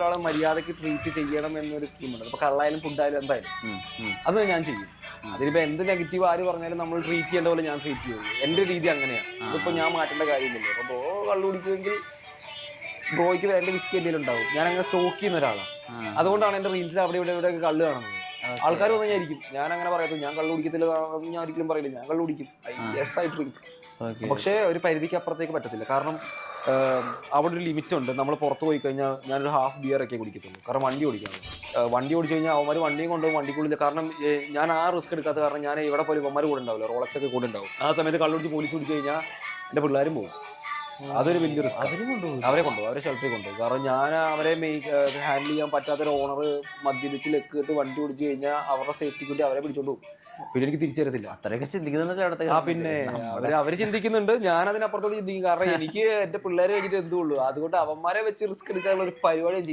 ഒരാളെ മര്യാദയ്ക്ക് ട്രീറ്റ് ചെയ്യണം എന്നൊരു സ്കീമുണ്ട്. ഇപ്പൊ കള്ളായാലും ഫുഡായാലും എന്തായാലും അത് ഞാൻ ചെയ്യും. അതിനിപ്പോ എന്ത് നെഗറ്റീവ് ആര് പറഞ്ഞാലും നമ്മൾ ട്രീറ്റ് ചെയ്യേണ്ട പോലെ ഞാൻ ട്രീറ്റ് ചെയ്യും. എന്റെ രീതി അങ്ങനെയാണ്. ഇതിപ്പോ ഞാൻ മാറ്റേണ്ട കാര്യമില്ലല്ലോ. അപ്പൊ ബ്രോ കള്ളു കുടിക്കുമെങ്കിൽ ബ്രോയ്ക്ക് വേണ്ട വിസ്കി എന്തെങ്കിലും ഉണ്ടാവും. ഞാൻ അങ്ങനെ സ്റ്റോക്ക് ചെയ്യുന്ന ഒരാളാണ്. അതുകൊണ്ടാണ് എന്റെ റീൽസിൽ അവിടെ ഇവിടെ കള്ള് കാണുന്നത്. ആൾക്കാർ പറഞ്ഞായിരിക്കും ഞാൻ അങ്ങനെ പറയത്തു, ഞാൻ കള്ളു കുടിക്കത്തില്ല, ഞാൻ ഒരിക്കലും പറയില്ല, ഞാൻ കള്ളു കുടിക്കും. Yes I drink. പക്ഷേ ഒരു പരിധിക്ക് അപ്പുറത്തേക്ക് പറ്റത്തില്ല. കാരണം അവിടെ ഒരു ലിമിറ്റ് ഉണ്ട്. നമ്മൾ പുറത്ത് പോയി കഴിഞ്ഞാൽ ഞാനൊരു ഹാഫ് ബിയർ ഒക്കെ കുടിക്കത്തുള്ളൂ. കാരണം വണ്ടി ഓടിക്കാണ്. വണ്ടി ഓടിച്ചു കഴിഞ്ഞാൽ അവന്മാർ വണ്ടിയും കൊണ്ടുപോകും, വണ്ടിക്കുള്ളിൽ. കാരണം ഞാൻ ആ റിസ്ക് എടുക്കാത്ത കാരണം ഞാൻ ഇവിടെ പോലും ഇവന്മാർ കൂടെ ഉണ്ടാവില്ല, റോളക്സ് ഒക്കെ കൂടെ ഉണ്ടാവും. ആ സമയത്ത് കള്ളുടിച്ച് പോലീസ് പിടിച്ചു കഴിഞ്ഞാൽ എൻ്റെ പിള്ളേരും പോകും. അതൊരു വലിയ റിസ്ക്. അവരെ കൊണ്ടുപോകും, അവരെ ഷെൽട്ടറിൽ കൊണ്ടുപോകും. കാരണം ഞാൻ അവരെ ഹാൻഡിൽ ചെയ്യാൻ പറ്റാത്തൊരു ഓണർ മദ്യപിച്ച് ലെക്കിട്ട് വണ്ടി ഓടിച്ചു കഴിഞ്ഞാൽ അവരുടെ സേഫ്റ്റിക്ക് വേണ്ടി അവരെ പിടിച്ചോണ്ട് പോകും. പിന്നെ എനിക്ക് തിരിച്ചു തരത്തില്ല. അത്രയൊക്കെ ചിന്തിക്കുന്നുണ്ട്. പിന്നെ അവര് ചിന്തിക്കുന്നുണ്ട്, ഞാൻ അതിനപ്പുറത്തോട് ചിന്തിക്കും. കാരണം എനിക്ക് എന്റെ പിള്ളേരെ കഴിഞ്ഞിട്ട് എന്തുള്ളൂ. അതുകൊണ്ട് അവന്മാരെ വെച്ച് റിസ്ക് എടുക്കാനുള്ള ഒരു പരിപാടിയും ചെയ്യുന്നു.